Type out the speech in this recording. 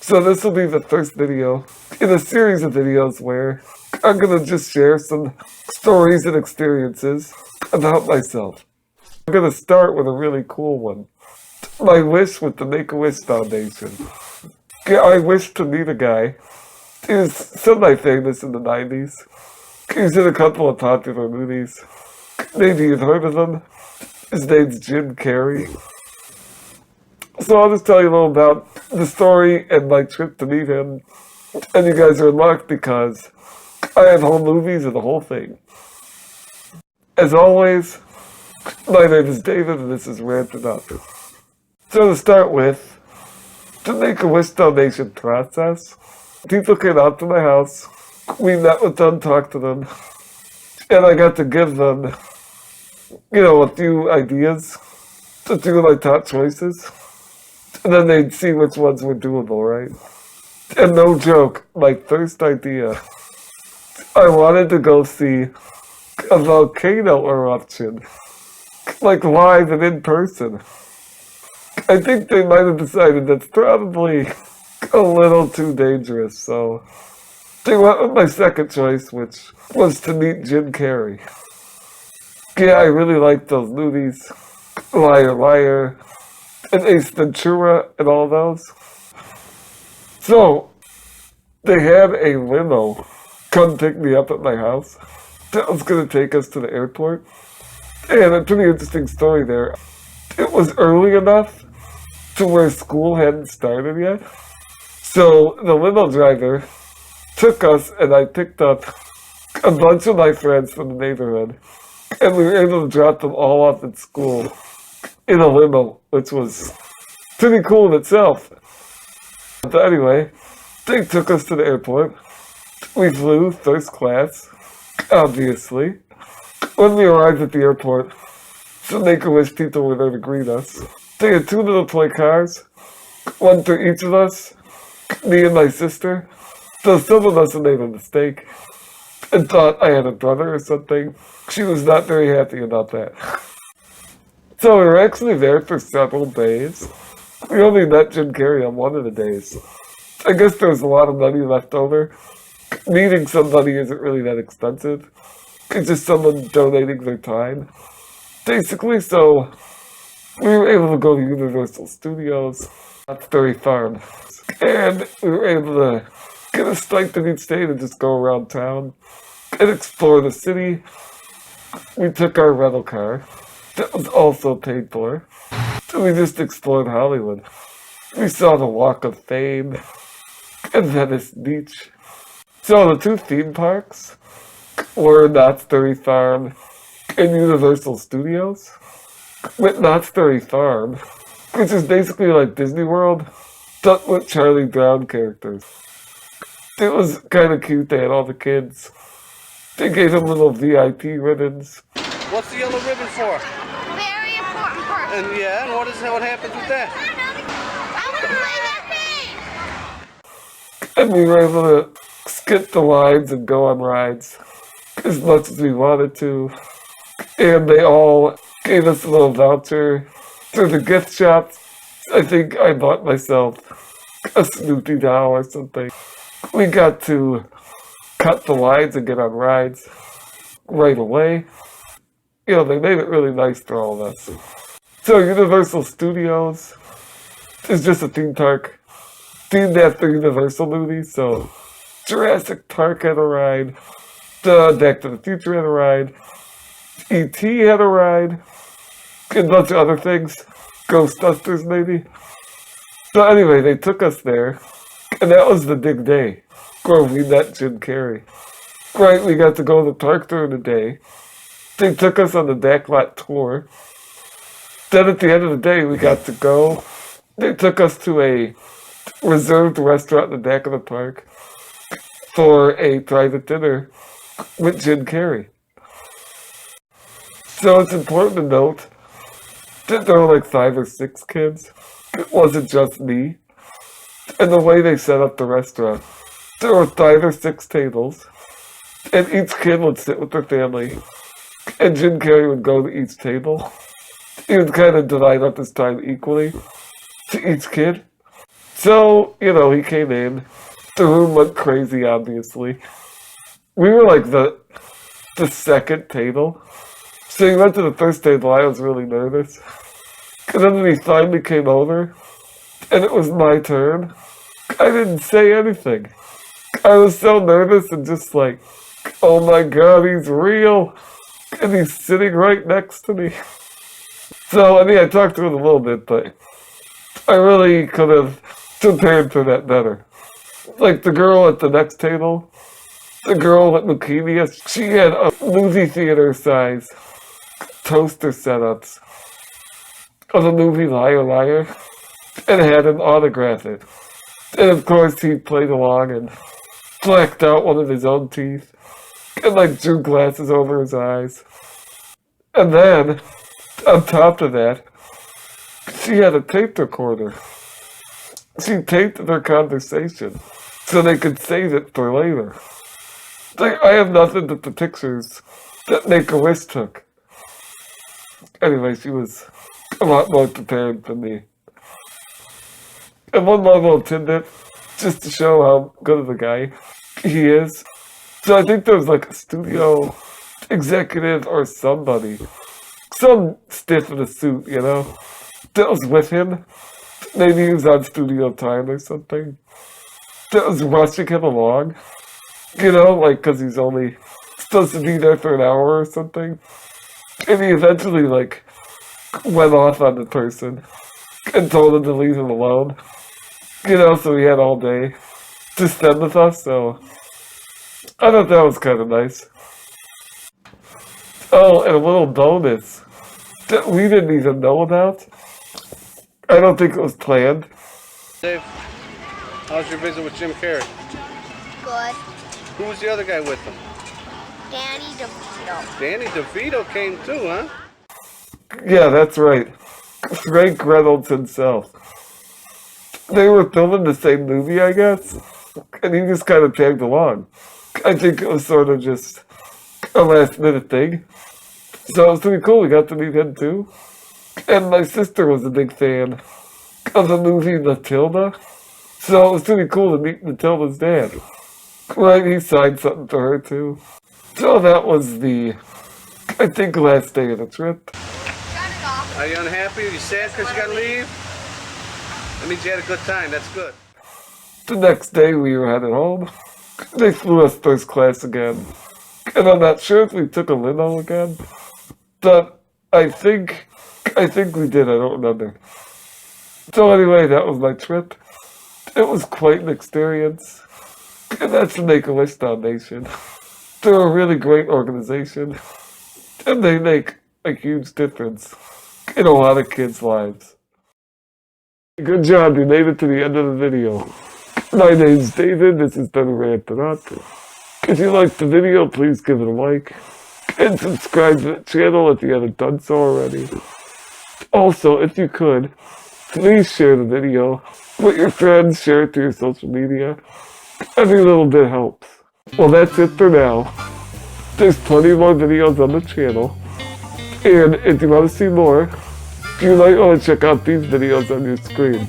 So this will be the first video in a series of videos where I'm gonna just share some stories and experiences about myself. I'm gonna start with a really cool one. My wish with the Make-A-Wish Foundation. Yeah, I wish to meet a guy. He was semi-famous in the 90s. He was in a couple of popular movies. Maybe you've heard of him. His name's Jim Carrey. So I'll just tell you a little about the story and my trip to meet him. And you guys are in luck because I have whole movies of the whole thing. As always, my name is David and this is Ranted Up. So to start with, the Make-A-Wish Foundation process, people came out to my house, we met with them, talked to them, and I got to give them, a few ideas, a few of my top choices, and then they'd see which ones were doable, right? And no joke, my first idea, I wanted to go see a volcano eruption, like live and in person. I think they might have decided that's probably a little too dangerous, so they went with my second choice, which was to meet Jim Carrey. Yeah, I really liked those movies, Liar Liar, and Ace Ventura, and all those. So, they had a limo come pick me up at my house that was going to take us to the airport. And a pretty interesting story there. It was early enough to where school hadn't started yet. So the limo driver took us and I picked up a bunch of my friends from the neighborhood. And we were able to drop them all off at school in a limo, which was pretty cool in itself. But anyway, they took us to the airport. We flew first class, obviously. When we arrived at the airport, the Make-A-Wish people were there to greet us. They had two little toy cars, one for each of us, me and my sister. So someone must have made a mistake and thought I had a brother or something. She was not very happy about that. So we were actually there for several days. We only met Jim Carrey on one of the days. I guess there was a lot of money left over. Meeting somebody isn't really that expensive. It's just someone donating their time. Basically, so we were able to go to Universal Studios at Story Farm. And we were able to get a stipend each day to just go around town and explore the city. We took our rental car. That was also paid for. So we just explored Hollywood. We saw the Walk of Fame and Venice Beach. So the two theme parks were Knott's Berry Farm and Universal Studios. With Knott's Berry Farm, which is basically like Disney World, but with Charlie Brown characters. It was kind of cute. They had all the kids. They gave them little VIP ribbons. What's the yellow ribbon for? Very important part. And what happens with that? I want to play that game. And we were able to skip the lines and go on rides as much as we wanted to. And they all gave us a little voucher for the gift shop. I think I bought myself a Snoopy doll or something. We got to cut the lines and get on rides right away. They made it really nice for all of us. So Universal Studios is just a theme park themed after Universal movies. So Jurassic Park had a ride, Back to the Future had a ride, E.T. had a ride, and a bunch of other things, Ghostbusters maybe. So anyway, they took us there, and that was the big day where we met Jim Carrey. Right, we got to go to the park during the day. They took us on the backlot tour. Then at the end of the day, we got to go. They took us to a reserved restaurant in the back of the park for a private dinner with Jim Carrey. So it's important to note that there were like 5 or 6 kids. It wasn't just me. And the way they set up the restaurant, there were 5 or 6 tables, and each kid would sit with their family, and Jim Carrey would go to each table. He would kind of divide up his time equally to each kid. So, he came in. The room went crazy, obviously. We were like the second table. So he went to the first table. I was really nervous. And then when he finally came over, and it was my turn, I didn't say anything. I was so nervous and just like, oh my God, he's real. And he's sitting right next to me. So, I talked to him a little bit, but I really could have prepared for that better. Like the girl at the next table, the girl with leukemia, she had a movie theater size toaster setups of the movie Liar Liar and had him autograph it. And of course he played along and blacked out one of his own teeth and like drew glasses over his eyes. And then, on top of that, she had a tape recorder. She taped their conversation so they could save it for later. Like, I have nothing but the pictures that Make-A-Wish took. Anyway, she was a lot more prepared than me. And one more little tidbit, just to show how good of a guy he is. So I think there was like a studio executive or somebody, some stiff in a suit, that was with him. Maybe he was on studio time or something. That was rushing him along, like, because he's only supposed to be there for an hour or something. And he eventually, like, went off on the person and told him to leave him alone. So he had all day to spend with us, so I thought that was kind of nice. Oh, and a little bonus that we didn't even know about. I don't think it was planned. Dave, how's your visit with Jim Carrey? Good. Who was the other guy with him? Danny DeVito. Danny DeVito came too, huh? Yeah, that's right. Frank Reynolds himself. They were filming the same movie, I guess, and he just kind of tagged along. I think it was sort of just a last-minute thing. So it was pretty cool. We got to meet him too. And my sister was a big fan of the movie Matilda. So it was pretty cool to meet Matilda's dad. Right, he signed something for her too. So that was I think, last day of the trip. Are you unhappy? Are you sad because you gotta leave? That means you had a good time. That's good. The next day we were headed home. They flew us first class again. And I'm not sure if we took a limo again. But I think we did, I don't remember. So anyway, that was my trip. It was quite an experience. And that's the Make-A-Wish Foundation. They're a really great organization. And they make a huge difference in a lot of kids' lives. Good job, you made it to the end of the video. My name's David, this has been Rantin' Up. If you liked the video, please give it a like. And subscribe to the channel if you haven't done so already. Also, if you could, please share the video with your friends, share it to your social media. Every little bit helps. Well, that's it for now. There's plenty more videos on the channel. And if you want to see more, you might want to check out these videos on your screen.